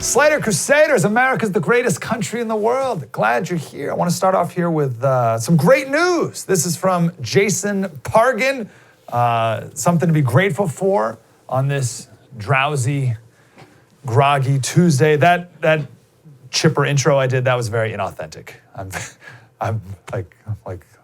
Slater Crusaders, America's the greatest country in the world. Glad you're here. I want to start off here with some great news. This is from Jason Pargin. Something to be grateful for on this drowsy, groggy Tuesday. That chipper intro I did, that was very inauthentic. I'm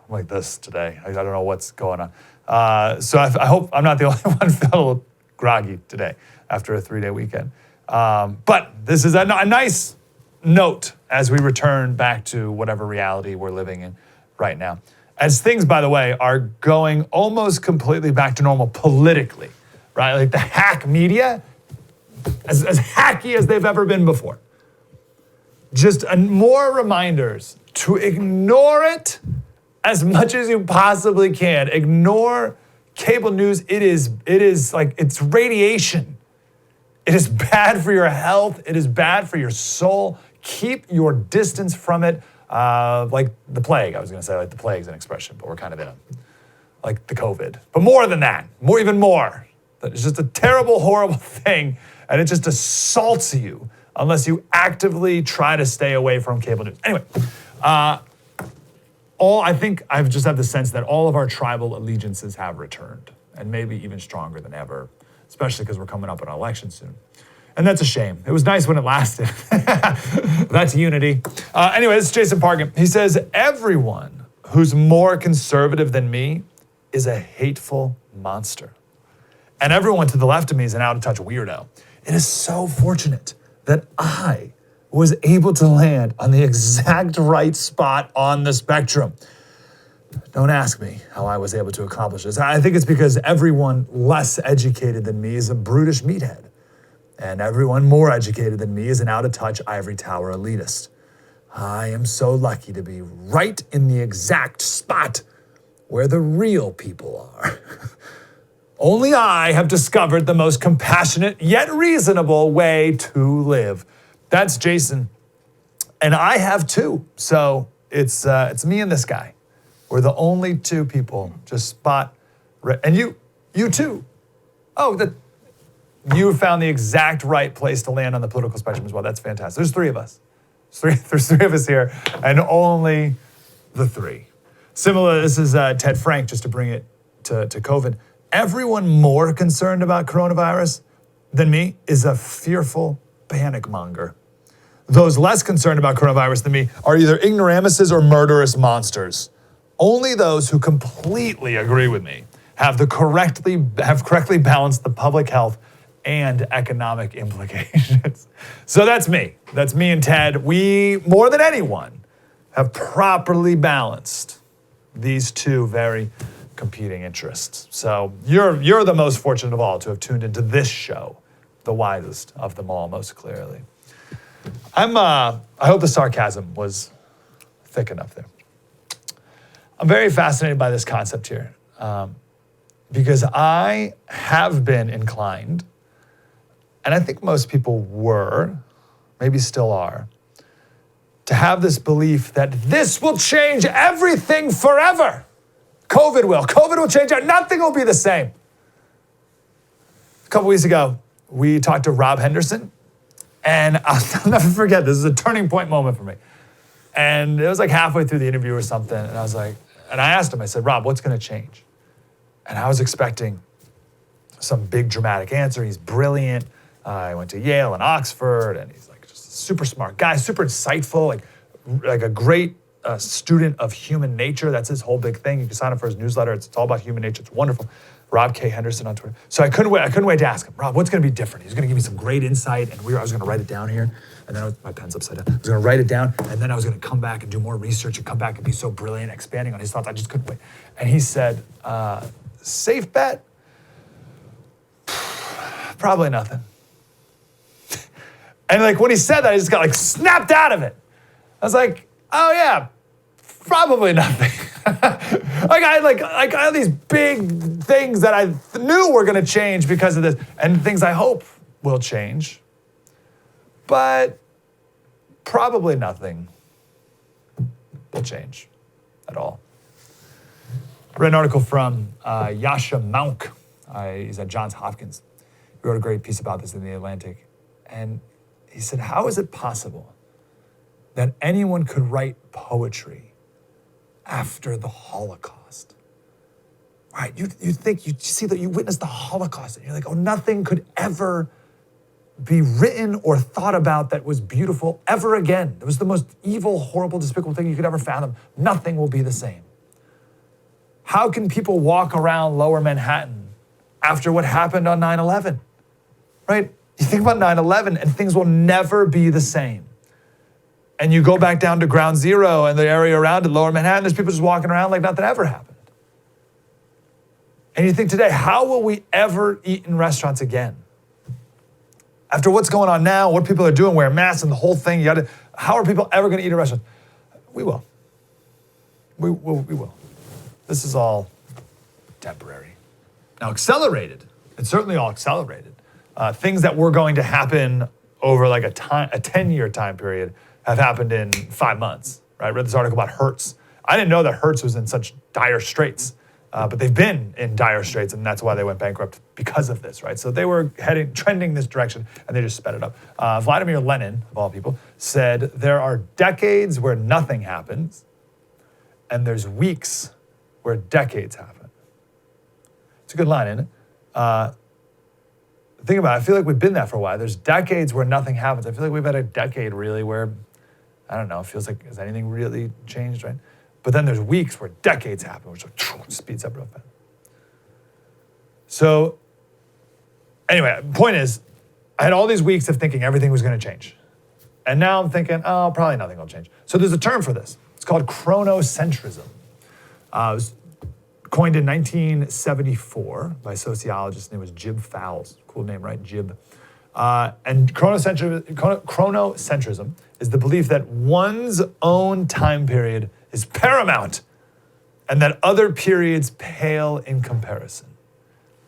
like this today. I don't know what's going on. So I hope I'm not the only one feeling a little groggy today after a 3-day weekend. But this is a nice note as we return back to whatever reality we're living in right now. As things, by the way, are going almost completely back to normal politically, right? Like the hack media, as hacky as they've ever been before. Just more reminders to ignore it as much as you possibly can. Ignore cable news. It is like, it's radiation. It is bad for your health. It is bad for your soul. Keep your distance from it. Like the plague, I was going to say, like the plague's an expression, but we're kind of in like the COVID. But more than that, even more. That is just a terrible, horrible thing, and it just assaults you unless you actively try to stay away from cable news. Anyway, I think I've just had the sense that all of our tribal allegiances have returned, and maybe even stronger than ever, especially because we're coming up on an election soon. And that's a shame. It was nice when it lasted. That's unity. Anyway, this is Jason Pargin. He says, everyone who's more conservative than me is a hateful monster. And everyone to the left of me is an out-of-touch weirdo. It is so fortunate that I was able to land on the exact right spot on the spectrum. Don't ask me how I was able to accomplish this. I think it's because everyone less educated than me is a brutish meathead. And everyone more educated than me is an out-of-touch ivory tower elitist. I am so lucky to be right in the exact spot where the real people are. Only I have discovered the most compassionate yet reasonable way to live. That's Jason. And I have too. So it's me and this guy. We're the only two people just spot, and you too. Oh, you found the exact right place to land on the political spectrum as well. That's fantastic. There's three of us. There's three of us here, and only the three. Similar, this is Ted Frank, just to bring it to COVID. Everyone more concerned about coronavirus than me is a fearful panic monger. Those less concerned about coronavirus than me are either ignoramuses or murderous monsters. Only those who completely agree with me have correctly balanced the public health and economic implications. So that's me. That's me and Ted. We, more than anyone, have properly balanced these two very competing interests. So you're the most fortunate of all to have tuned into this show, the wisest of them all, most clearly. I hope the sarcasm was thick enough there. I'm very fascinated by this concept here because I have been inclined, and I think most people were, maybe still are, to have this belief that this will change everything forever. COVID will change it. Nothing will be the same. A couple weeks ago, we talked to Rob Henderson, and I'll never forget, this is a turning point moment for me. And it was like halfway through the interview or something, and I asked him, I said, Rob, what's going to change? And I was expecting some big dramatic answer. He's brilliant. I went to Yale and Oxford, and he's like just a super smart guy, super insightful, like a great student of human nature. That's his whole big thing. You can sign up for his newsletter. It's all about human nature. It's wonderful. Rob K. Henderson on Twitter. So I couldn't wait to ask him, Rob, what's going to be different? He's going to give me some great insight, and I was going to write it down here. And then my pen's upside down. I was going to write it down, and then I was going to come back and do more research and come back and be so brilliant, expanding on his thoughts. I just couldn't wait. And he said, safe bet? Probably nothing. And like when he said that, I just got like snapped out of it. I was like, oh yeah, probably nothing. I had these big things that I knew were going to change because of this, and things I hope will change. But probably nothing will change at all. I read an article from Yasha Mounk. He's at Johns Hopkins. He wrote a great piece about this in The Atlantic. And he said, how is it possible that anyone could write poetry after the Holocaust? Right? You think, you see that you witnessed the Holocaust and you're like, oh, nothing could ever be written or thought about that was beautiful ever again. It was the most evil, horrible, despicable thing you could ever fathom. Nothing will be the same. How can people walk around Lower Manhattan after what happened on 9/11? Right? You think about 9/11 and things will never be the same. And you go back down to Ground Zero and the area around it, Lower Manhattan, there's people just walking around like nothing ever happened. And you think today, how will we ever eat in restaurants again? After what's going on now, what people are doing, wearing masks and the whole thing, how are people ever going to eat at restaurants? We will. We will. This is all temporary. Now, accelerated. It's certainly all accelerated. Things that were going to happen over like a 10-year time period have happened in 5 months, right? I read this article about Hertz. I didn't know that Hertz was in such dire straits, but they've been in dire straits, and that's why they went bankrupt because of this, right? So they were trending this direction, and they just sped it up. Vladimir Lenin, of all people, said there are decades where nothing happens, and there's weeks where decades happen. It's a good line, isn't it? Think about it. I feel like we've been there for a while. There's decades where nothing happens. I feel like we've had a decade really where, I don't know, it feels like, has anything really changed, right? But then there's weeks where decades happen, which speeds up real fast. So anyway, point is, I had all these weeks of thinking everything was going to change. And now I'm thinking, oh, probably nothing will change. So there's a term for this. It's called chronocentrism. It was coined in 1974 by a sociologist named Jib Fowles. Cool name, right? Jib. And chronocentrism is the belief that one's own time period is paramount and that other periods pale in comparison.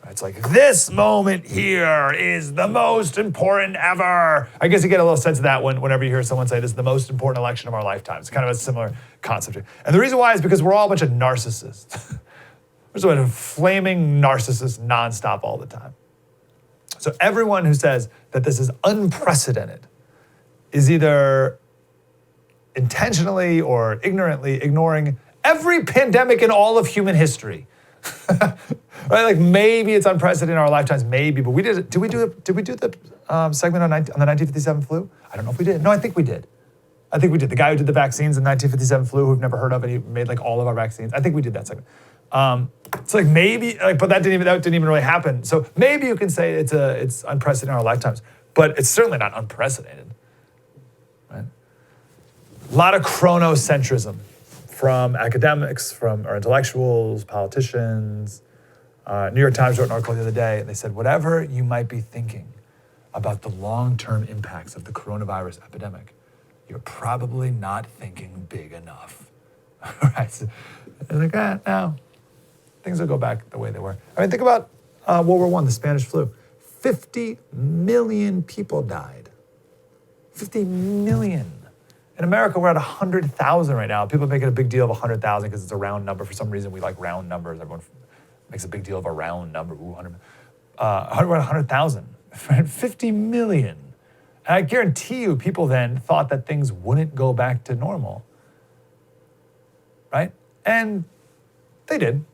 Right? It's like, this moment here is the most important ever. I guess you get a little sense of that whenever you hear someone say this is the most important election of our lifetime. It's kind of a similar concept. And the reason why is because we're all a bunch of narcissists. We're just a bunch of flaming narcissists nonstop all the time. So everyone who says that this is unprecedented is either intentionally or ignorantly ignoring every pandemic in all of human history. Right? Like maybe it's unprecedented in our lifetimes, maybe, but we did it. Did we do the segment on the 1957 flu? I don't know if we did. No, I think we did. The guy who did the vaccines in 1957 flu, who we've never heard of, and he made like all of our vaccines. I think we did that segment. It's like maybe, but that didn't even really happen. So maybe you can say it's unprecedented in our lifetimes, but it's certainly not unprecedented. Right? A lot of chronocentrism from academics, from our intellectuals, politicians. New York Times wrote an article the other day, and they said, whatever you might be thinking about the long-term impacts of the coronavirus epidemic, you're probably not thinking big enough. Right? So, like, no. Things will go back the way they were. I mean, think about World War I, the Spanish flu. 50 million people died. 50 million. In America, we're at 100,000 right now. People are making a big deal of 100,000 because it's a round number. For some reason, we like round numbers. Everyone makes a big deal of a round number. Ooh, 100. We're at 100,000. 50 million. And I guarantee you, people then thought that things wouldn't go back to normal. Right? And they did.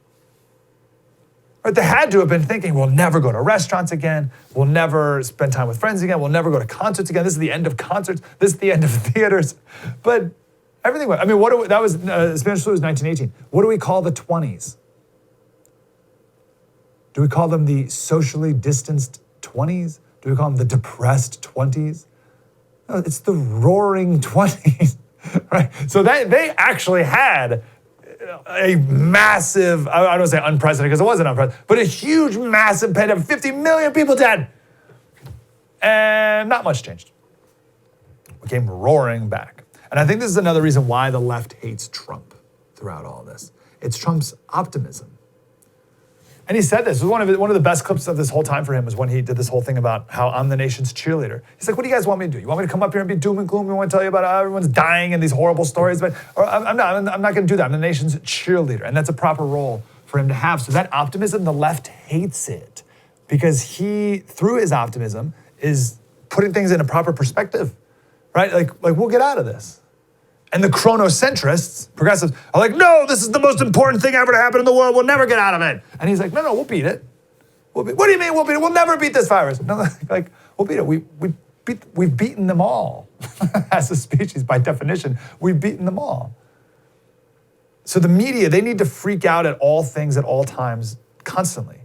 But they had to have been thinking, we'll never go to restaurants again. We'll never spend time with friends again. We'll never go to concerts again. This is the end of concerts. This is the end of theaters. But everything went. I mean, that was Spanish flu was 1918. What do we call the 20s? Do we call them the socially distanced 20s? Do we call them the depressed 20s? No, it's the roaring 20s, right? So they actually had a massive, I don't want to say unprecedented because it wasn't unprecedented, but a huge, massive pandemic, 50 million people dead. And not much changed. We came roaring back. And I think this is another reason why the left hates Trump throughout all this. It's Trump's optimism. And he said this. It was one of the best clips of this whole time for him was when he did this whole thing about how I'm the nation's cheerleader. He's like, what do you guys want me to do? You want me to come up here and be doom and gloom? You want to tell you about how everyone's dying and these horrible stories? But I'm not going to do that. I'm the nation's cheerleader. And that's a proper role for him to have. So that optimism, the left hates it because he, through his optimism, is putting things in a proper perspective, right? Like we'll get out of this. And the chronocentrists, progressives, are like, no, this is the most important thing ever to happen in the world. We'll never get out of it. And he's like, no, we'll beat it. What do you mean we'll beat it? We'll never beat this virus. No, like, we'll beat it. We've beaten them all. As a species, by definition, we've beaten them all. So the media, they need to freak out at all things at all times, constantly.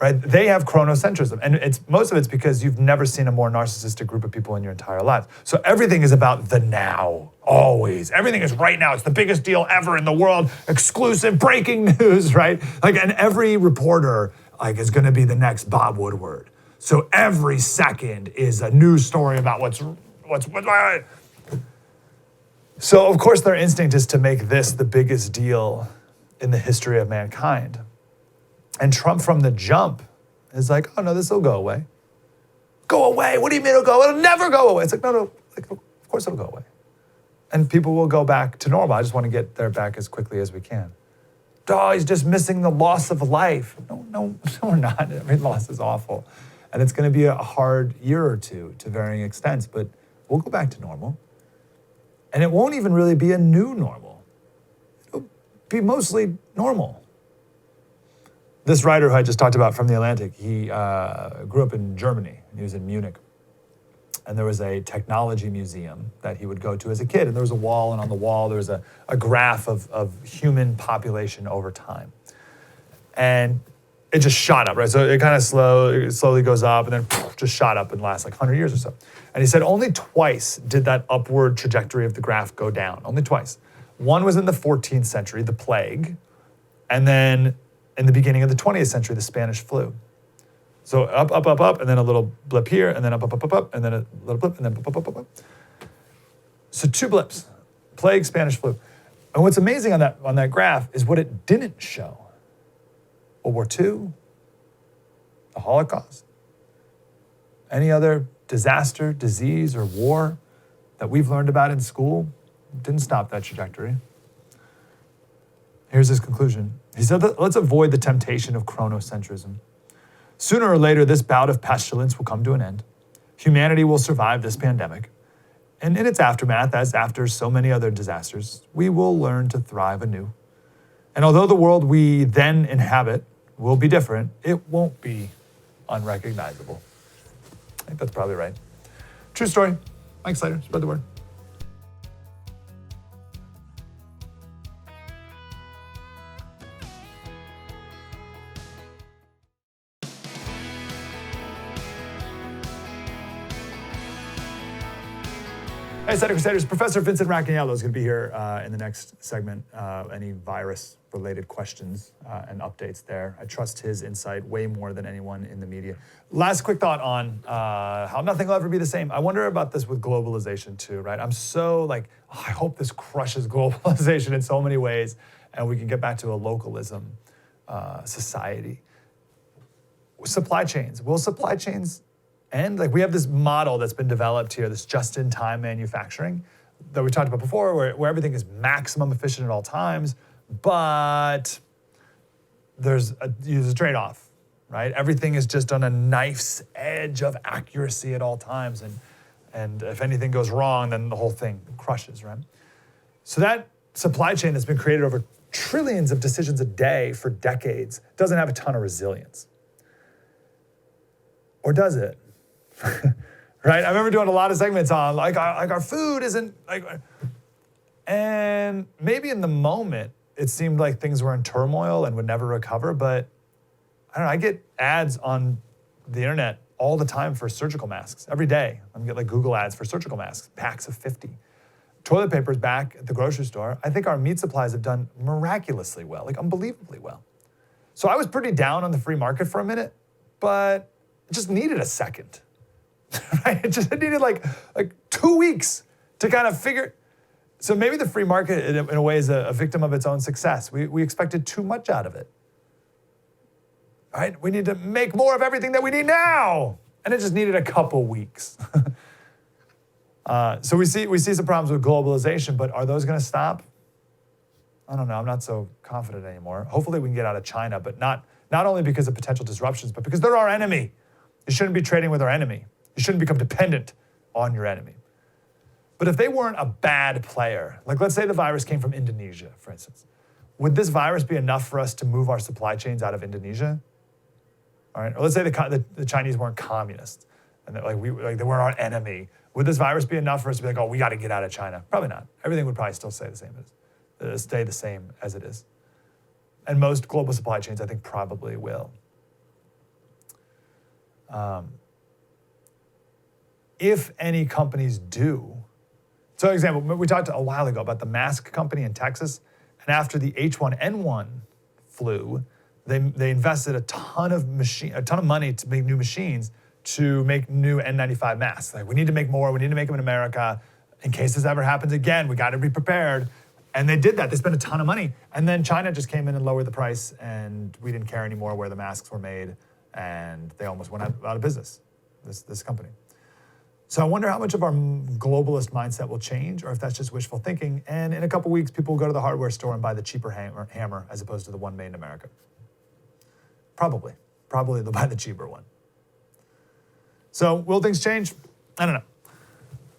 Right? They have chronocentrism, and most of it's because you've never seen a more narcissistic group of people in your entire life. So everything is about the now, always. Everything is right now. It's the biggest deal ever in the world. Exclusive, breaking news, right? Like, and every reporter is going to be the next Bob Woodward. So every second is a news story about what's. So of course their instinct is to make this the biggest deal in the history of mankind. And Trump from the jump is like, oh no, this will go away. Go away? What do you mean it'll go? It'll never go away. It's like, no, like, of course it'll go away. And people will go back to normal. I just want to get there back as quickly as we can. Oh, he's just missing the loss of life. No, we're not. Every loss is awful. And it's going to be a hard year or two to varying extents, but we'll go back to normal. And it won't even really be a new normal. It'll be mostly normal. This writer who I just talked about from The Atlantic, he grew up in Germany, and he was in Munich. And there was a technology museum that he would go to as a kid. And there was a wall, and on the wall there was a graph of human population over time. And it just shot up, right? So it kind of slowly goes up, and then just shot up in the last 100 years or so. And he said only twice did that upward trajectory of the graph go down, only twice. One was in the 14th century, the plague, and then in the beginning of the 20th century, the Spanish flu. So up, and then a little blip here, and then up, and then a little blip, and then up. So 2 blips, plague, Spanish flu. And what's amazing on that graph is what it didn't show. World War II, the Holocaust, any other disaster, disease, or war that we've learned about in school didn't stop that trajectory. Here's his conclusion. He said, let's avoid the temptation of chronocentrism. Sooner or later, this bout of pestilence will come to an end. Humanity will survive this pandemic. And in its aftermath, as after so many other disasters, we will learn to thrive anew. And although the world we then inhabit will be different, it won't be unrecognizable. I think that's probably right. True story. Mike Slater, spread the word. Hey, Center Crusaders, Professor Vincent Racaniello is going to be here in the next segment. Any virus-related questions and updates there. I trust his insight way more than anyone in the media. Last quick thought on how nothing will ever be the same. I wonder about this with globalization too, right? I'm so I hope this crushes globalization in so many ways, and we can get back to a localism society. Supply chains. Will supply chains end? We have this model that's been developed here, this just-in-time manufacturing that we talked about before, where everything is maximum efficient at all times, but there's a trade-off, right? Everything is just on a knife's edge of accuracy at all times, and if anything goes wrong, then the whole thing crushes, right? So that supply chain that's been created over trillions of decisions a day for decades doesn't have a ton of resilience. Or does it? Right? I remember doing a lot of segments on our food isn't and maybe in the moment it seemed like things were in turmoil and would never recover, but I don't know, I get ads on the internet all the time for surgical masks. Every day I'm getting Google ads for surgical masks, packs of 50. Toilet paper's back at the grocery store. I think our meat supplies have done miraculously well, unbelievably well. So I was pretty down on the free market for a minute, but it just needed a second. Right? It needed like 2 weeks to kind of figure. So maybe the free market in a way is a victim of its own success. We expected too much out of it. Right? We need to make more of everything that we need now. And it just needed a couple weeks. So we see some problems with globalization, but are those going to stop? I don't know. I'm not so confident anymore. Hopefully we can get out of China, but not only because of potential disruptions, but because they're our enemy. You shouldn't be trading with our enemy. You shouldn't become dependent on your enemy. But if they weren't a bad player, like let's say the virus came from Indonesia, for instance, would this virus be enough for us to move our supply chains out of Indonesia? All right, or let's say the Chinese weren't communists and they weren't our enemy. Would this virus be enough for us to be like, oh, we got to get out of China? Probably not. Everything would probably still stay the same as it is. And most global supply chains, I think, probably will. If any companies do, so example, we talked a while ago about the mask company in Texas, and after the H1N1 flu, they invested a ton of money to make new machines to make new N95 masks. Like, we need to make more, we need to make them in America. In case this ever happens again, we got to be prepared. And they did that. They spent a ton of money. And then China just came in and lowered the price, and we didn't care anymore where the masks were made, and they almost went out of business, this company. So I wonder how much of our globalist mindset will change, or if that's just wishful thinking. And in a couple weeks, people will go to the hardware store and buy the cheaper hammer as opposed to the one made in America. Probably they'll buy the cheaper one. So will things change? I don't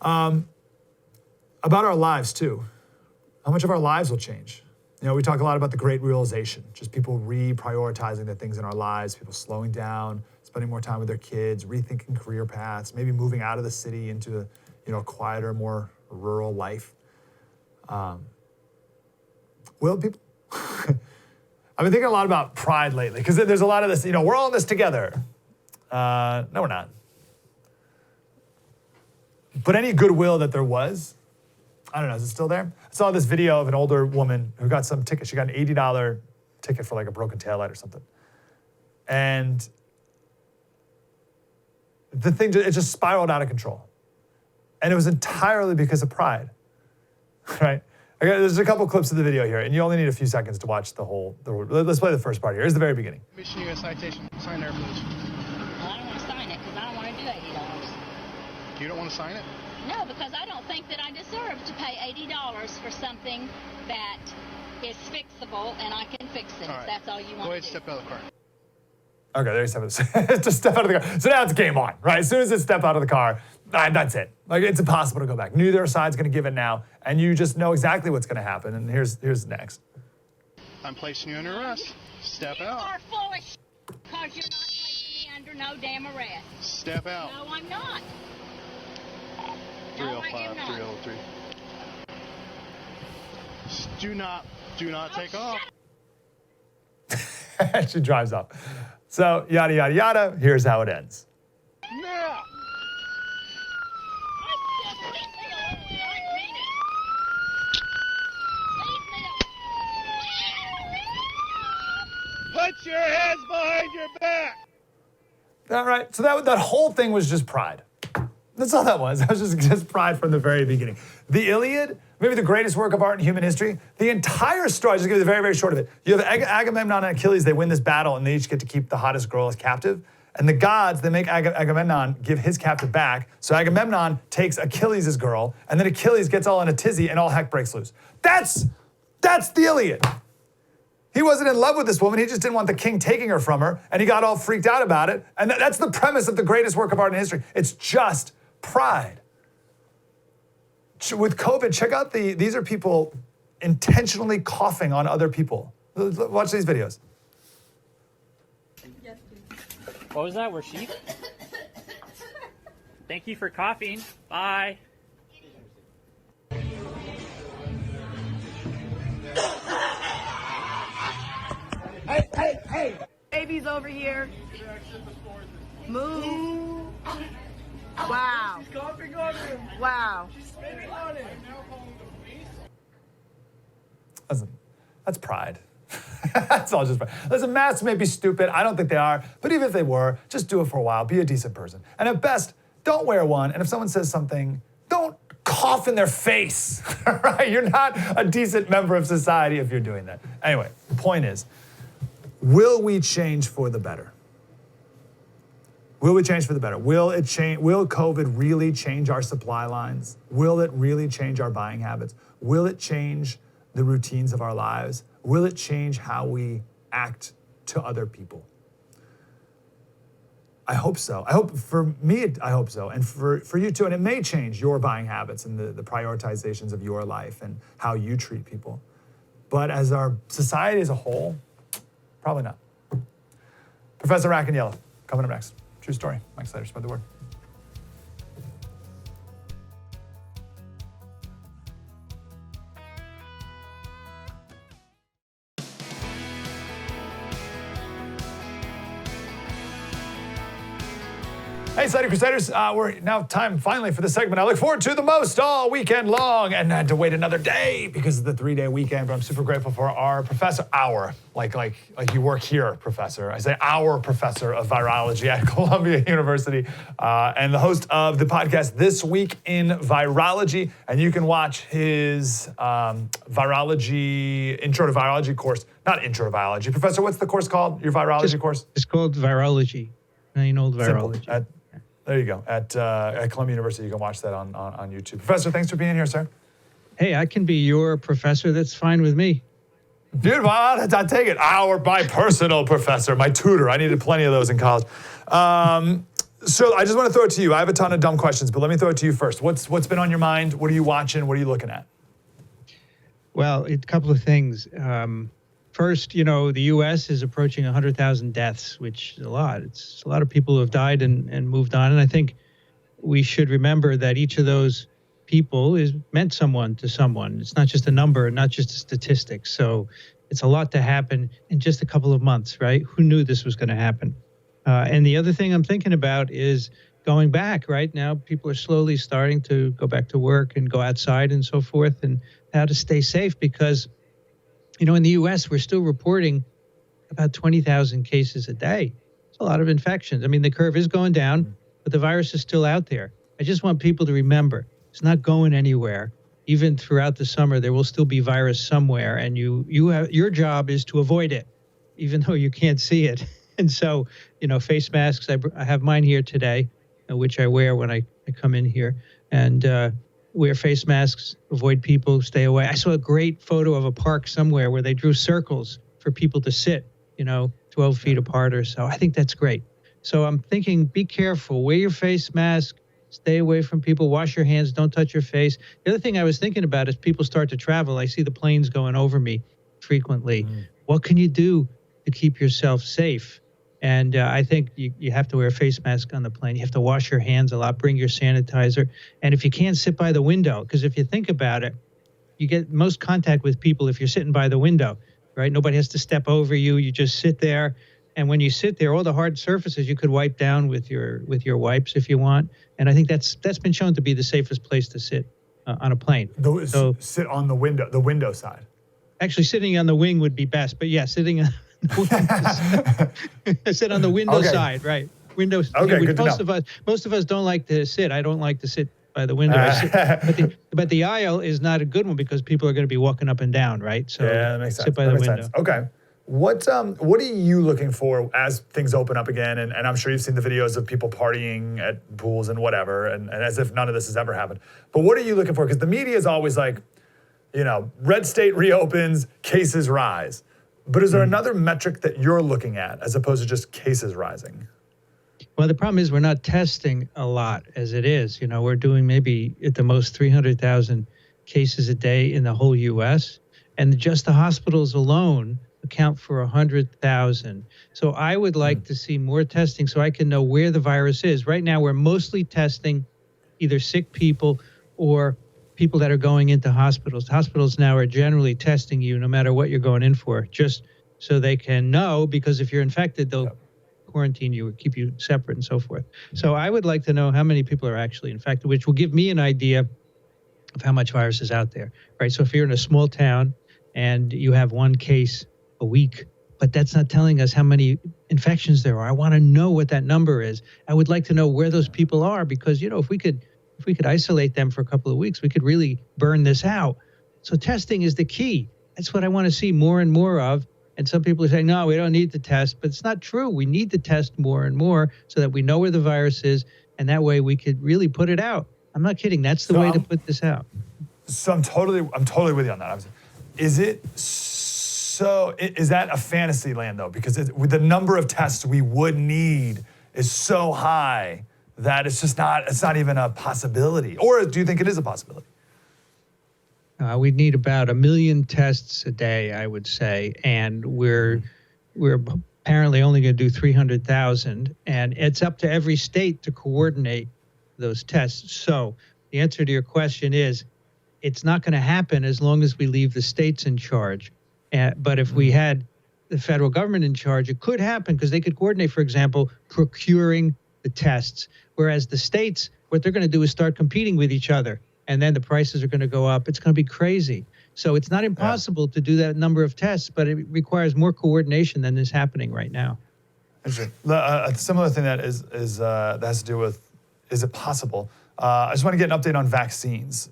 know. About our lives too. How much of our lives will change? You know, we talk a lot about the great realization, just people reprioritizing the things in our lives, people slowing down, spending more time with their kids, rethinking career paths, maybe moving out of the city into a quieter, more rural life. Will people? I've been thinking a lot about pride lately, because there's a lot of this, we're all in this together. No, we're not. But any goodwill that there was, I don't know, is it still there? I saw this video of an older woman who got some ticket. She got an $80 ticket for like a broken taillight or something. And the thing, it just spiraled out of control. And it was entirely because of pride, right? Okay, there's a couple clips of the video here, and you only need a few seconds to watch the whole. Let's play the first part here. Here's the very beginning. Issue you a citation. Sign there, please. Well, I don't want to sign it because I don't want to do $80. You don't want to sign it? No, because I don't think that I deserve to pay $80 for something that is fixable and I can fix it. All right. If that's all you want to do. Go ahead, step out of the car. Okay, there you have it. Just step out of the car. So now it's game on, right? As soon as it step out of the car, that's it. Like, it's impossible to go back. Neither side's going to give it now, and you just know exactly what's going to happen. And here's next. I'm placing you under arrest. Step You out. are full of shit because you're not placing me under no damn arrest. Step out. No, I'm not. No, I 305, am not. 303. Do not take off. She drives up. So yada, yada, yada. Here's how it ends. Now. Leave me alone. I mean it. Leave me alone. Put your hands behind your back. All right. So that whole thing was just pride. That's all that was. That was just pride from the very beginning. The Iliad, maybe the greatest work of art in human history. The entire story, I'll just give you the very, very short of it. You have Agamemnon and Achilles. They win this battle, and they each get to keep the hottest girl as captive. And the gods, they make Agamemnon give his captive back. So Agamemnon takes Achilles' girl, and then Achilles gets all in a tizzy, and all heck breaks loose. That's the Iliad. He wasn't in love with this woman. He just didn't want the king taking her from her, and he got all freaked out about it. And that's the premise of the greatest work of art in history. It's just pride. With COVID, check out these are people intentionally coughing on other people. Watch these videos. Yes, please. What was that? We're sheep? Thank you for coughing. Bye. Hey! Baby's over here. Move. Wow. She's coughing on him. Wow. She's spitting on him. That's pride. That's all just pride. Listen, masks may be stupid. I don't think they are. But even if they were, just do it for a while. Be a decent person. And at best, don't wear one. And if someone says something, don't cough in their face. Right? You're not a decent member of society if you're doing that. Anyway, the point is, will we change for the better? Will we change for the better? Will COVID really change our supply lines? Will it really change our buying habits? Will it change the routines of our lives? Will it change how we act to other people? I hope so. I hope for me, I hope so. And for you too. And it may change your buying habits and the prioritizations of your life and how you treat people. But as our society as a whole, probably not. Professor Rackaniello, coming up next. True story. Mike Slater, spread the word. Hey, Slater Crusaders, we're now time finally for the segment I look forward to the most all weekend long and had to wait another day because of the 3-day weekend, but I'm super grateful for our professor, like you work here, professor. I say our professor of virology at Columbia University and the host of the podcast This Week in Virology. And you can watch his intro to virology course, not intro to biology. Professor, what's the course called, your virology course? It's called virology, plain old virology. There you go. At Columbia University, you can watch that on YouTube. Professor, thanks for being here, sir. Hey, I can be your professor. That's fine with me. Beautiful. I take it. My personal professor, my tutor. I needed plenty of those in college. So I just want to throw it to you. I have a ton of dumb questions, but let me throw it to you first. What's been on your mind? What are you watching? What are you looking at? Well, a couple of things. First, the U.S. is approaching 100,000 deaths, which is a lot. It's a lot of people who have died and moved on. And I think we should remember that each of those people meant someone to someone. It's not just a number, not just a statistic. So it's a lot to happen in just a couple of months, right? Who knew this was going to happen? And the other thing I'm thinking about is going back. Right now, people are slowly starting to go back to work and go outside and so forth, and how to stay safe because in the U.S., we're still reporting about 20,000 cases a day. It's a lot of infections. I mean, the curve is going down, but the virus is still out there. I just want people to remember it's not going anywhere. Even throughout the summer, there will still be virus somewhere, and your job is to avoid it, even though you can't see it. And so, face masks. I have mine here today, which I wear when I come in here, and wear face masks, avoid people, stay away. I saw a great photo of a park somewhere where they drew circles for people to sit, 12 feet apart or so. I think that's great. So I'm thinking, be careful, wear your face mask, stay away from people, wash your hands, don't touch your face. The other thing I was thinking about is people start to travel. I see the planes going over me frequently. What can you do to keep yourself safe? And I think you have to wear a face mask on the plane. You have to wash your hands a lot, bring your sanitizer. And if you can't, sit by the window, because if you think about it, you get most contact with people if you're sitting by the window, right? Nobody has to step over you. You just sit there. And when you sit there, all the hard surfaces you could wipe down with your wipes if you want. And I think that's been shown to be the safest place to sit on a plane. So sit on the window side. Actually, sitting on the wing would be best. But yeah, sitting on sit on the window side, right? Window. Okay, good to know. Most of us don't like to sit. I don't like to sit by the window. But the aisle is not a good one because people are going to be walking up and down, right? So yeah, that makes sense. Sit by the window. Sense. Okay. What are you looking for as things open up again? And I'm sure you've seen the videos of people partying at pools and whatever, and as if none of this has ever happened. But what are you looking for? Because the media is always like, red state reopens, cases rise. But is there another metric that you're looking at as opposed to just cases rising? Well, the problem is we're not testing a lot as it is. We're doing maybe at the most 300,000 cases a day in the whole U.S. And just the hospitals alone account for 100,000. So I would like to see more testing so I can know where the virus is. Right now, we're mostly testing either sick people or people that are going into hospitals. Hospitals now are generally testing you no matter what you're going in for, just so they can know, because if you're infected, they'll quarantine you or keep you separate and so forth. So I would like to know how many people are actually infected, which will give me an idea of how much virus is out there, right? So if you're in a small town and you have one case a week, but that's not telling us how many infections there are. I want to know what that number is. I would like to know where those people are because, if we could isolate them for a couple of weeks, we could really burn this out. So testing is the key. That's what I want to see more and more of. And some people are saying, no, we don't need to test, but it's not true. We need to test more and more so that we know where the virus is, and that way we could really put it out. I'm not kidding. That's the way to put this out. So I'm totally with you on that. Is that a fantasy land though? Because with the number of tests we would need is so high that it's not even a possibility? Or do you think it is a possibility? We'd need about 1 million tests a day, I would say, and we're apparently only going to do 300,000, and it's up to every state to coordinate those tests. So the answer to your question is, it's not going to happen as long as we leave the states in charge. But if we had the federal government in charge, it could happen because they could coordinate, for example, procuring the tests. Whereas the states, what they're going to do is start competing with each other, and then the prices are going to go up. It's going to be crazy. So it's not impossible to do that number of tests, but it requires more coordination than is happening right now. Interesting. A similar thing that that has to do with, is it possible? I just want to get an update on vaccines.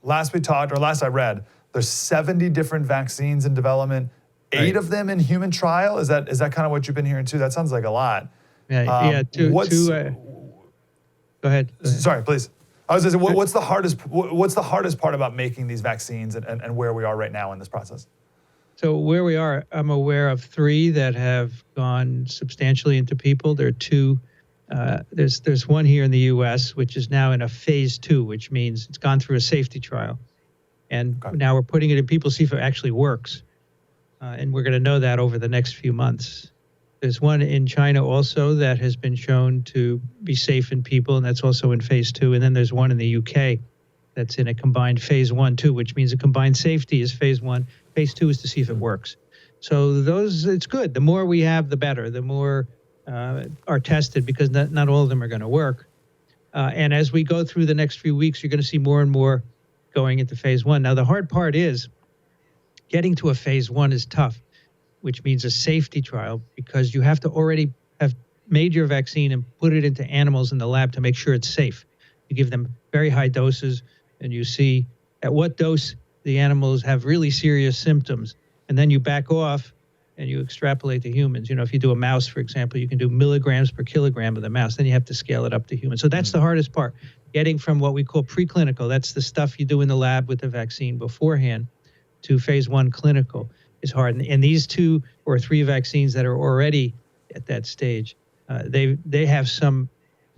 Last I read, there's 70 different vaccines in development, 8 of them in human trial. Is that kind of what you've been hearing too? That sounds like a lot. Yeah, go ahead. Sorry, please. I was going to say, what's the hardest part about making these vaccines and where we are right now in this process? So where we are, I'm aware of 3 that have gone substantially into people. There are 2. There's one here in the U.S., which is now in a phase 2, which means it's gone through a safety trial. And now we're putting it in people to see if it actually works. And we're going to know that over the next few months. There's one in China also that has been shown to be safe in people, and that's also in phase 2. And then there's one in the UK that's in a combined phase 1-2, which means a combined safety is phase 1. Phase 2 is to see if it works. So it's good. The more we have, the better. The more are tested, because not all of them are going to work. And as we go through the next few weeks, you're going to see more and more going into phase 1. Now, the hard part is getting to a phase 1 is tough, which means a safety trial, because you have to already have made your vaccine and put it into animals in the lab to make sure it's safe. You give them very high doses, and you see at what dose the animals have really serious symptoms. And then you back off and you extrapolate to humans. You know, if you do a mouse, for example, you can do milligrams per kilogram of the mouse. Then you have to scale it up to humans. So that's the hardest part, getting from what we call preclinical, that's the stuff you do in the lab with the vaccine beforehand, to phase 1 clinical is hard. And these 2 or 3 vaccines that are already at that stage, they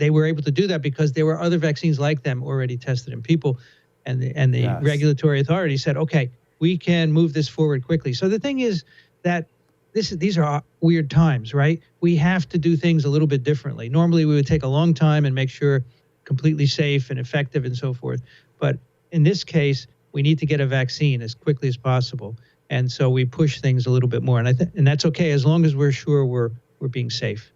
were able to do that because there were other vaccines like them already tested in people. And the regulatory authority said, okay, we can move this forward quickly. So the thing is that these are weird times, right? We have to do things a little bit differently. Normally, we would take a long time and make sure completely safe and effective and so forth. But in this case, we need to get a vaccine as quickly as possible. And so we push things a little bit more. And that's okay as long as we're sure we're being safe.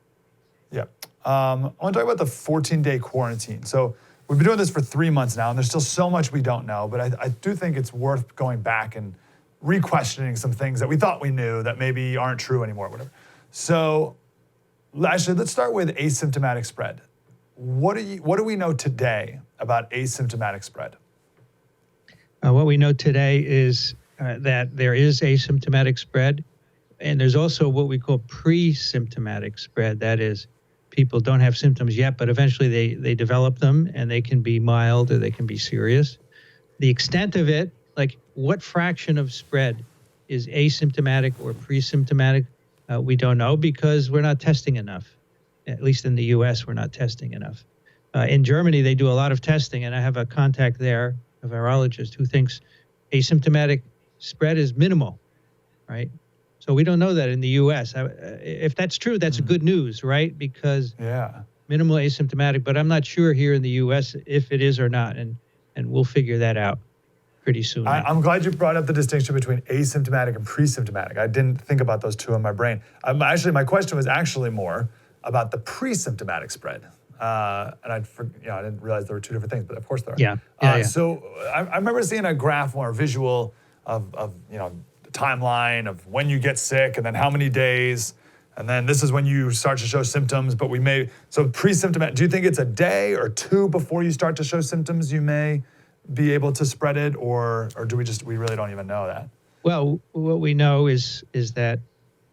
Yeah. I want to talk about the 14-day quarantine. So we've been doing this for 3 months now, and there's still so much we don't know. But I do think it's worth going back and re-questioning some things that we thought we knew that maybe aren't true anymore, whatever. So actually, let's start with asymptomatic spread. What do we know today about asymptomatic spread? What we know today is that there is asymptomatic spread, and there's also what we call presymptomatic spread. That is, people don't have symptoms yet, but eventually they develop them, and they can be mild or they can be serious. The extent of it, like what fraction of spread is asymptomatic or presymptomatic, we don't know, because we're not testing enough. At least in the U.S., we're not testing enough. In Germany, they do a lot of testing, and I have a contact there, a virologist, who thinks asymptomatic spread is minimal, right? So we don't know that in the U.S. If that's true, that's good news, right? Because minimal asymptomatic, but I'm not sure here in the U.S. if it is or not, and we'll figure that out pretty soon. I'm glad you brought up the distinction between asymptomatic and presymptomatic. I didn't think about those two in my brain. My question was actually more about the presymptomatic spread. And I didn't realize there were 2 different things, but of course there are. Yeah. So I remember seeing a graph or a visual of the timeline of when you get sick and then how many days, and then this is when you start to show symptoms. But so presymptomatic. Do you think it's a day or 2 before you start to show symptoms you may be able to spread it, or do we really don't even know that? Well, what we know is that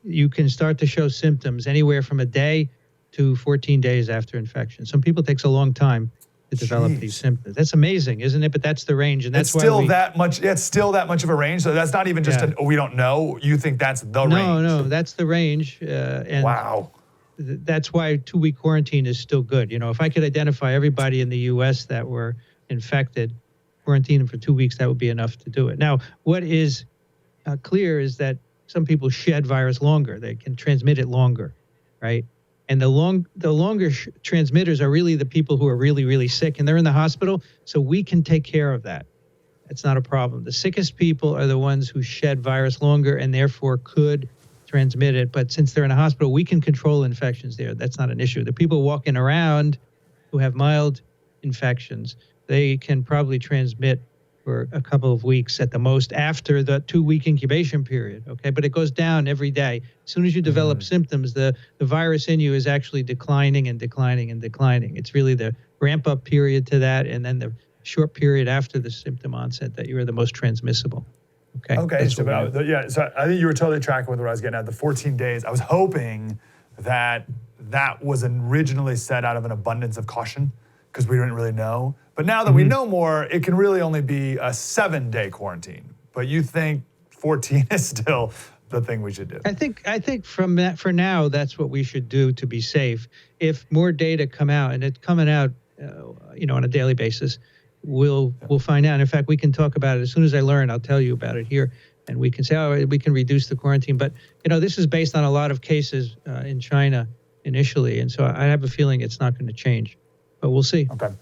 you can start to show symptoms anywhere from a day to 14 days after infection. Some people it takes a long time to develop these symptoms. That's amazing, isn't it? But that's the range, and that's it's still that much. Yeah, it's still that much of a range. So that's not even just we don't know. You think that's the range? No, that's the range. Wow. that's why 2-week quarantine is still good. If I could identify everybody in the U.S. that were infected, quarantine them for 2 weeks, that would be enough to do it. Now, what is clear is that some people shed virus longer. They can transmit it longer, right? And the longer transmitters are really the people who are really, really sick, and they're in the hospital, so we can take care of that. It's not a problem. The sickest people are the ones who shed virus longer and therefore could transmit it. But since they're in a hospital, we can control infections there. That's not an issue. The people walking around who have mild infections, they can probably transmit for a couple of weeks at the most after the 2-week incubation period, okay? But it goes down every day. As soon as you develop symptoms, the virus in you is actually declining and declining and declining. It's really the ramp-up period to that and then the short period after the symptom onset that you are the most transmissible, okay? Okay, so I think you were totally tracking with what I was getting at. The 14 days, I was hoping that was originally set out of an abundance of caution because we didn't really know. But now that we know more, it can really only be a 7-day quarantine. But you think 14 is still the thing we should do? I think from that, for now, that's what we should do to be safe. If more data come out, and it's coming out, on a daily basis, we'll find out. In fact, we can talk about it as soon as I learn. I'll tell you about it here, and we can say, we can reduce the quarantine. But this is based on a lot of cases in China initially, and so I have a feeling it's not going to change. But we'll see. Okay.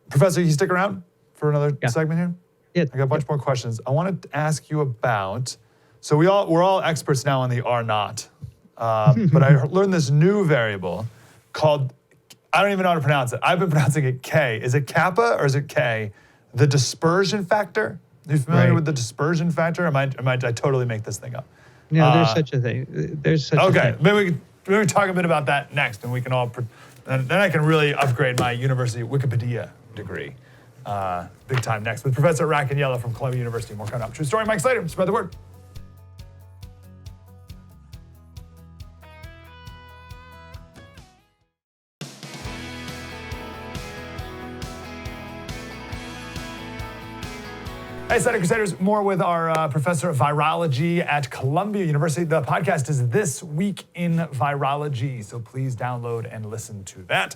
Professor, you stick around for another segment here? Yeah. I got a bunch more questions. I wanted to ask you about, so we're all experts now on the R naught, but I learned this new variable called, I don't even know how to pronounce it. I've been pronouncing it K. Is it kappa or is it K? The dispersion factor? Are you familiar with the dispersion factor? Or am I totally make this thing up? No, there's such a thing. There's such a thing. Okay, maybe we can talk a bit about that next, and we can all, and then I can really upgrade my university Wikipedia degree. Big time next with Professor Rackaniello from Columbia University. More coming up. True story, Mike Slater. Spread the word. Hey, Slater Crusaders, more with our professor of virology at Columbia University. The podcast is This Week in Virology, so please download and listen to that.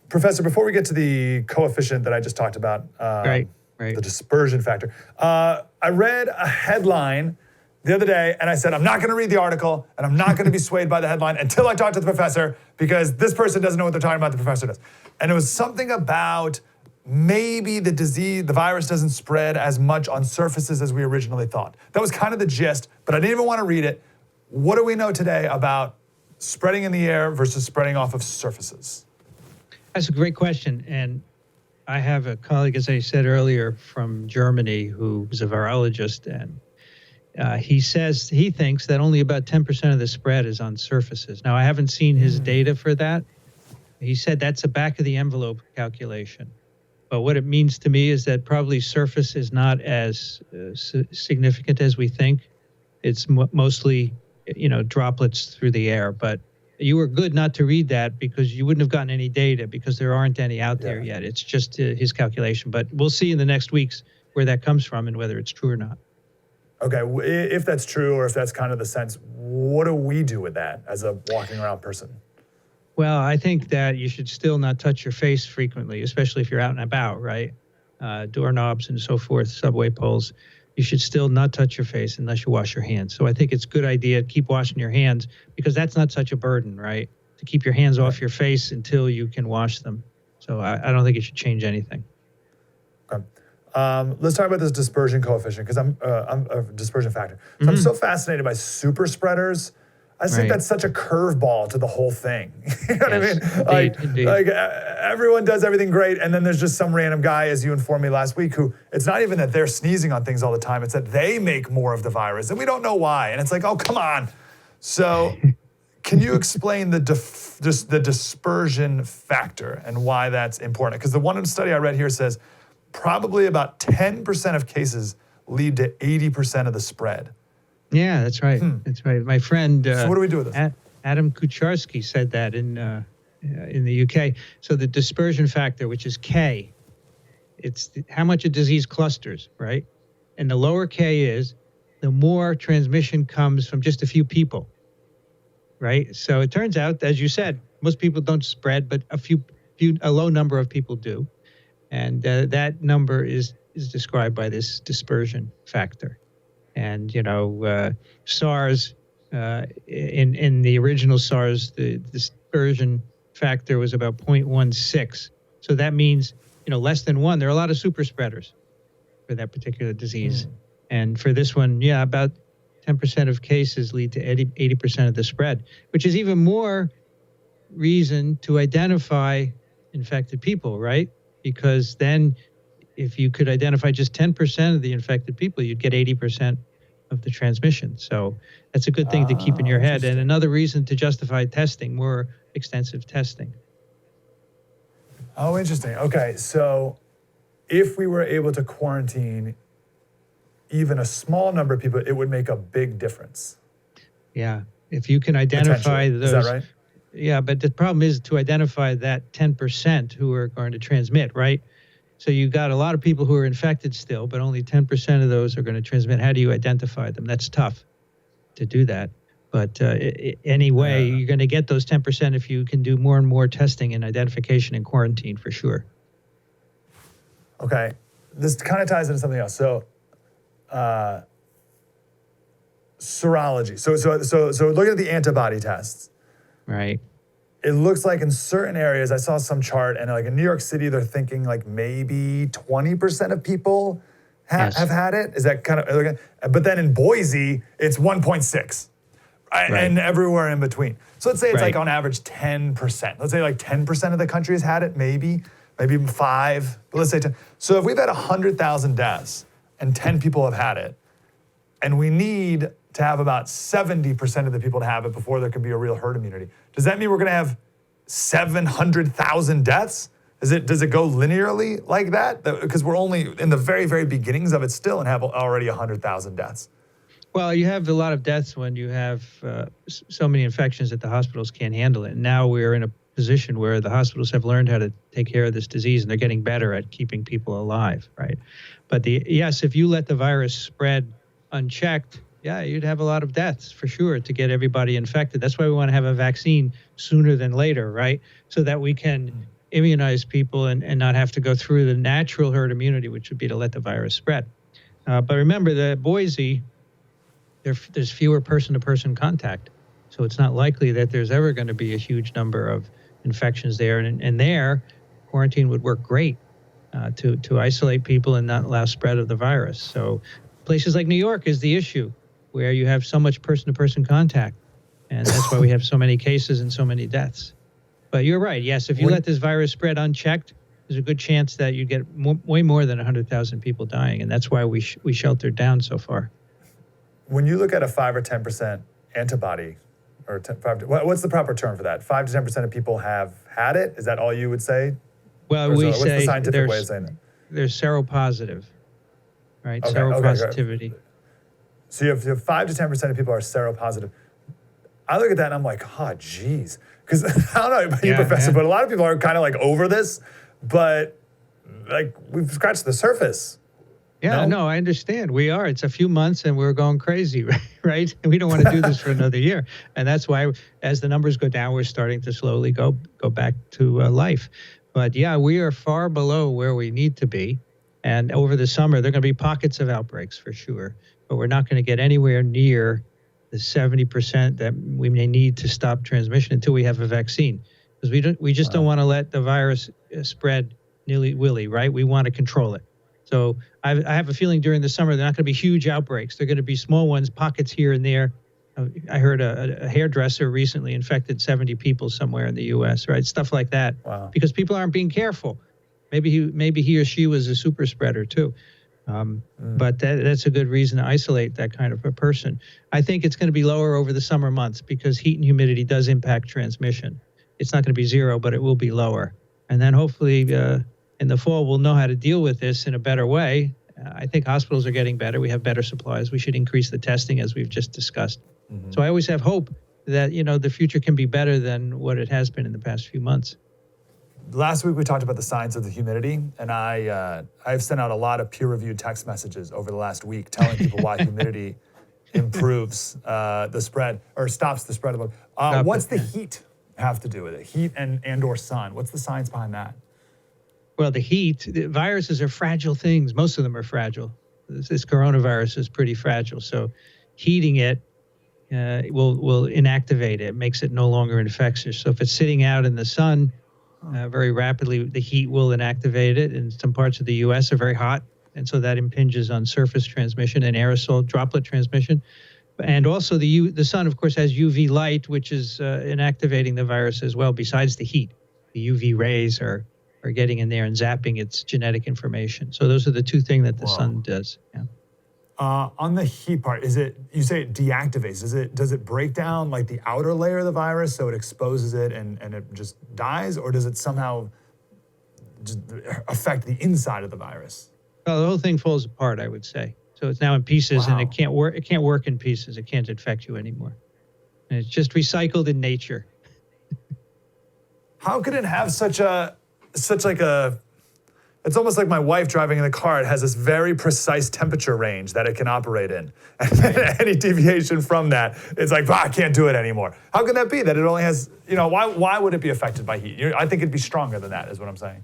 Professor, before we get to the coefficient that I just talked about, Right. the dispersion factor, I read a headline the other day, and I said, I'm not going to read the article, and I'm not going to be swayed by the headline until I talk to the professor, because this person doesn't know what they're talking about, the professor does. And it was something about maybe the virus doesn't spread as much on surfaces as we originally thought. That was kind of the gist, but I didn't even want to read it. What do we know today about spreading in the air versus spreading off of surfaces? That's a great question. And I have a colleague, as I said earlier, from Germany who's a virologist, and he says he thinks that only about 10% of the spread is on surfaces. Now, I haven't seen his data for that. He said that's a back of the envelope calculation. But what it means to me is that probably surface is not as significant as we think. It's mostly, droplets through the air. But you were good not to read that because you wouldn't have gotten any data because there aren't any out there yet. It's just his calculation. But we'll see in the next weeks where that comes from and whether it's true or not. Okay, if that's true or if that's kind of the sense, what do we do with that as a walking around person? Well, I think that you should still not touch your face frequently, especially if you're out and about, right? Doorknobs and so forth, subway poles. You should still not touch your face unless you wash your hands. So I think it's a good idea to keep washing your hands because that's not such a burden, right? To keep your hands off your face until you can wash them. So I don't think it should change anything. Okay. Let's talk about this dispersion coefficient because I'm a dispersion factor. So I'm so fascinated by super spreaders. I just think that's such a curveball to the whole thing. You know what I mean? Indeed. Like everyone does everything great, and then there's just some random guy, as you informed me last week, who it's not even that they're sneezing on things all the time; it's that they make more of the virus, and we don't know why. And it's like, oh, come on. So, can you explain the dispersion factor and why that's important? Because the one study I read here says probably about 10% of cases lead to 80% of the spread. Yeah, that's right. That's right. My friend, so what do we do with this? Adam Kucharski said that in the UK. So the dispersion factor, which is K, it's how much a disease clusters, right? And the lower K is, the more transmission comes from just a few people, right? So it turns out, as you said, most people don't spread, but a low number of people do. And that number is described by this dispersion factor. And, SARS, in the original SARS, the dispersion factor was about 0.16. So that means, less than 1. There are a lot of super spreaders for that particular disease. And for this one, about 10% of cases lead to 80% of the spread, which is even more reason to identify infected people, right? Because then if you could identify just 10% of the infected people, you'd get 80% of the transmission. So that's a good thing to keep in your head. And another reason to justify testing, more extensive testing. Oh, interesting. Okay, so if we were able to quarantine even a small number of people, it would make a big difference. Yeah, if you can identify those. Is that right? Yeah, but the problem is to identify that 10% who are going to transmit, right? So you got a lot of people who are infected still, but only 10% of those are going to transmit. How do you identify them? That's tough to do that. But anyway, you're going to get those 10% if you can do more and more testing and identification and quarantine for sure. Okay, this kind of ties into something else. So, serology. So looking at the antibody tests. Right. It looks like in certain areas, I saw some chart, and like in New York City, they're thinking like maybe 20% of people have had it. Is that kind of, but then in Boise, it's 1.6, right? And everywhere in between. So let's say it's like on average 10%. Let's say like 10% of the country has had it, maybe even 5, but let's say 10. So if we've had 100,000 deaths and 10 people have had it, and we need to have about 70% of the people to have it before there can be a real herd immunity. Does that mean we're going to have 700,000 deaths? Does it go linearly like that? Because we're only in the very, very beginnings of it still and have already 100,000 deaths. Well, you have a lot of deaths when you have so many infections that the hospitals can't handle it. And now we're in a position where the hospitals have learned how to take care of this disease, and they're getting better at keeping people alive, right? But if you let the virus spread unchecked, you'd have a lot of deaths for sure to get everybody infected. That's why we want to have a vaccine sooner than later, right? So that we can immunize people and not have to go through the natural herd immunity, which would be to let the virus spread. But remember that Boise, there's fewer person-to-person contact. So it's not likely that there's ever going to be a huge number of infections there. And there, quarantine would work great to isolate people and not allow spread of the virus. So places like New York is the issue, where you have so much person-to-person contact. And that's why we have so many cases and so many deaths. But you're right. Yes, if you let this virus spread unchecked, there's a good chance that you get way more than 100,000 people dying. And that's why we sheltered down so far. When you look at a 5 or 10% antibody, or what's the proper term for that? 5 to 10% of people have had it? Is that all you would say? Well, what's the scientific way of saying that? They're seropositive, right? Okay, Seropositivity. Okay. So you have 5 to 10% of people are seropositive. I look at that and I'm like, geez. Because I don't know about you, Professor, but a lot of people are kind of like over this, but like we've scratched the surface. Yeah, no, I understand. We are. It's a few months and we're going crazy, right? And we don't want to do this for another year. And that's why as the numbers go down, we're starting to slowly go back to life. But we are far below where we need to be. And over the summer, there are going to be pockets of outbreaks for sure. But we're not going to get anywhere near the 70% that we may need to stop transmission until we have a vaccine. Because we just don't want to let the virus spread nilly-willy, right? We want to control it. So I have a feeling during the summer, they're not going to be huge outbreaks. They're going to be small ones, pockets here and there. I heard a hairdresser recently infected 70 people somewhere in the U.S., right? Stuff like that. Wow. Because people aren't being careful. Maybe he or she was a super spreader too. But that's a good reason to isolate that kind of a person. I think it's going to be lower over the summer months because heat and humidity does impact transmission. It's not going to be zero, but it will be lower. And then hopefully in the fall, we'll know how to deal with this in a better way. I think hospitals are getting better. We have better supplies. We should increase the testing as we've just discussed. Mm-hmm. So I always have hope that, the future can be better than what it has been in the past few months. Last week we talked about the science of the humidity, and I've sent out a lot of peer-reviewed text messages over the last week telling people why humidity improves the spread or stops the spread of it. What's the heat have to do with it? Heat and or sun. What's the science behind that? Well, the viruses are fragile things. Most of them are fragile. This coronavirus is pretty fragile. So heating it will inactivate it, makes it no longer infectious. So if it's sitting out in the sun very rapidly, the heat will inactivate it. And some parts of the U.S. are very hot. And so that impinges on surface transmission and aerosol droplet transmission. And also the sun, of course, has UV light, which is inactivating the virus as well, besides the heat. The UV rays are getting in there and zapping its genetic information. So those are the two things that the sun does. Yeah. On the heat part, you say it deactivates. Does it break down like the outer layer of the virus so it exposes it and it just dies? Or does it somehow just affect the inside of the virus? Well, the whole thing falls apart, I would say. So it's now in pieces, and it can't work. It can't work in pieces. It can't infect you anymore. And it's just recycled in nature. How could it have it's almost like my wife driving in the car. It has this very precise temperature range that it can operate in. And any deviation from that, it's like, I can't do it anymore. How can that be that it only has, why would it be affected by heat? I think it'd be stronger than that is what I'm saying.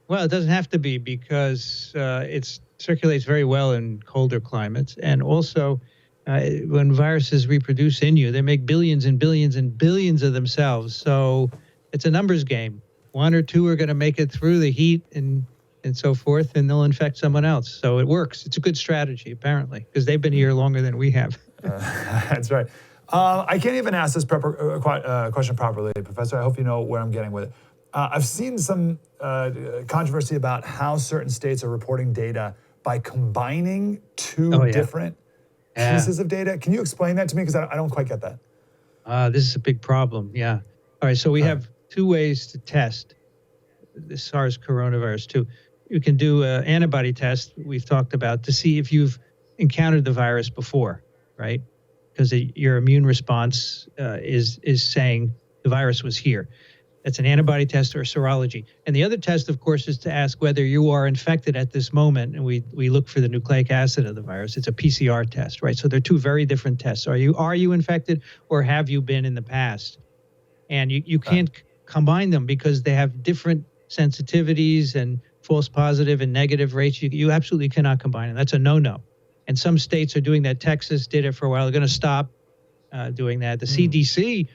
Well, it doesn't have to be because it circulates very well in colder climates. And also, when viruses reproduce in you, they make billions and billions and billions of themselves. So it's a numbers game. One or two are going to make it through the heat and so forth, and they'll infect someone else. So it works. It's a good strategy, apparently, because they've been here longer than we have. That's right. I can't even ask this question properly, Professor. I hope you know where I'm getting with it. I've seen some controversy about how certain states are reporting data by combining two different pieces of data. Can you explain that to me? Because I don't quite get that. This is a big problem, yeah. All right, so we have two ways to test the SARS coronavirus too. You can do an antibody test we've talked about to see if you've encountered the virus before, right? Because your immune response is saying the virus was here. That's an antibody test or serology. And the other test, of course, is to ask whether you are infected at this moment. And we look for the nucleic acid of the virus. It's a PCR test, right? So they're two very different tests. Are you infected or have you been in the past? And you can't combine them because they have different sensitivities and false positive and negative rates. You absolutely cannot combine them. That's a no-no. And some states are doing that. Texas did it for a while. They're going to stop doing that. The CDC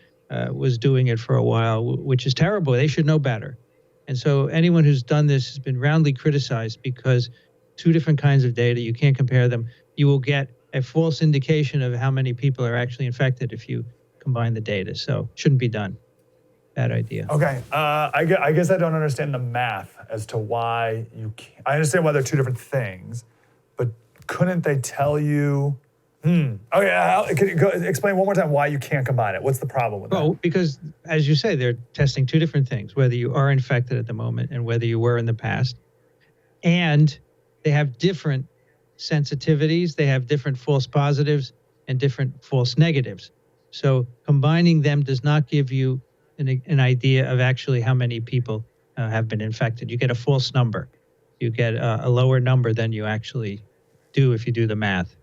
was doing it for a while, which is terrible. They should know better. And so anyone who's done this has been roundly criticized because two different kinds of data, you can't compare them. You will get a false indication of how many people are actually infected if you combine the data. So it shouldn't be done. Bad idea. Okay, I guess I don't understand the math as to why you can't. I understand why they're two different things, but couldn't they tell you? Okay, can you explain one more time why you can't combine it? What's the problem with that? Well, because as you say, they're testing two different things, whether you are infected at the moment and whether you were in the past. And they have different sensitivities, they have different false positives and different false negatives. So combining them does not give you an idea of actually how many people have been infected. You get a false number. You get a lower number than you actually do if you do the math.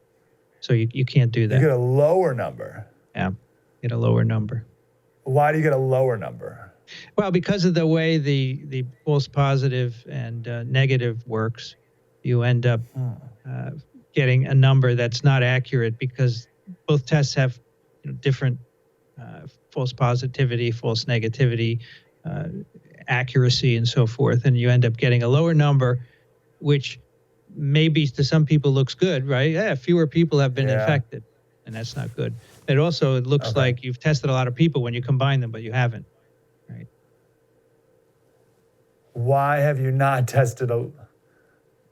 So you can't do that. You get a lower number? Yeah, get a lower number. Why do you get a lower number? Well, because of the way the false positive and negative works, you end up getting a number that's not accurate because both tests have different false positivity, false negativity, accuracy, and so forth. And you end up getting a lower number, which maybe to some people looks good, right? Yeah, fewer people have been infected, and that's not good. It also looks like you've tested a lot of people when you combine them, but you haven't, right? Why have you not tested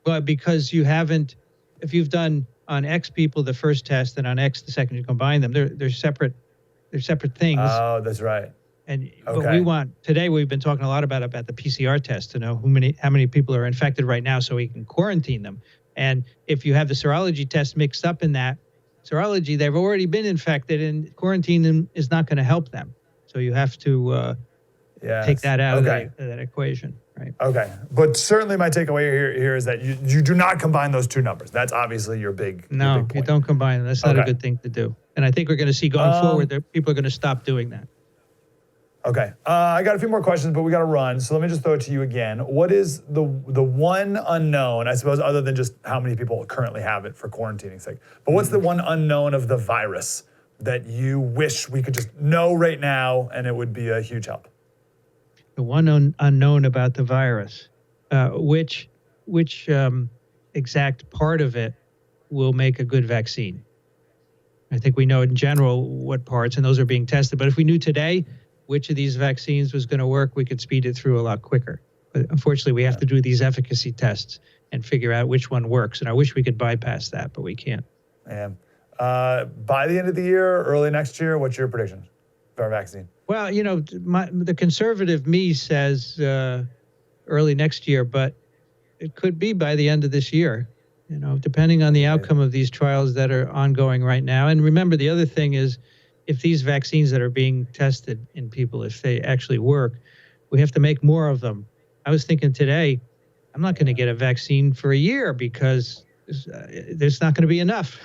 Well, because you haven't, if you've done on X people the first test and on X the second you combine them, they're separate. They're separate things. Oh, that's right. And what we want today, we've been talking a lot about the PCR test to know how many people are infected right now, so we can quarantine them. And if you have the serology test mixed up in that serology, they've already been infected, and quarantine them is not going to help them. So you have to take that out of that equation. right? Okay, but certainly my takeaway here is that you do not combine those two numbers. That's obviously your big No, your big you point. don't combine them. That's not a Okay. good thing to do. And I think we're going to see going forward that people are going to stop doing that. Okay, I got a few more questions, but we got to run. So let me just throw it to you again. What is the one unknown, I suppose, other than just how many people currently have it for quarantining sake? But what's the one unknown of the virus that you wish we could just know right now, and it would be a huge help? The one unknown about the virus, which exact part of it will make a good vaccine. I think we know in general what parts, and those are being tested. But if we knew today which of these vaccines was going to work, we could speed it through a lot quicker. But unfortunately, we have to do these efficacy tests and figure out which one works. And I wish we could bypass that, but we can't. And by the end of the year, early next year, what's your prediction for our vaccine? Well, you know, the conservative me says early next year, but it could be by the end of this year, you know, depending on the outcome of these trials that are ongoing right now. And remember, the other thing is, if these vaccines that are being tested in people, if they actually work, we have to make more of them. I was thinking today, I'm not going to get a vaccine for a year because there's not going to be enough.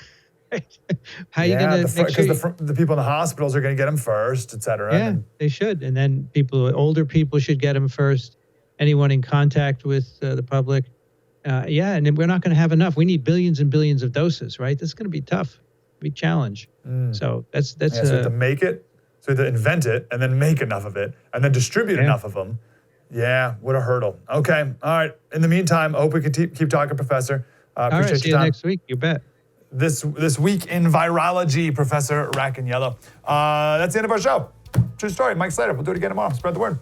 How are you going to make sure? Because the people in the hospitals are going to get them first, et cetera. Yeah, they should. And then older people should get them first. Anyone in contact with the public. And then we're not going to have enough. We need billions and billions of doses, right? That's going to be tough. Big challenge. So that's so we have to make it, so we have to invent it, and then make enough of it, and then distribute enough of them. Yeah, what a hurdle. Okay, all right. In the meantime, I hope we can keep talking, Professor. Appreciate all right, see your time. you next week. You bet. This week in virology, Professor Rack and Yellow. That's the end of our show. True story. Mike Slater. We'll do it again tomorrow. Spread the word.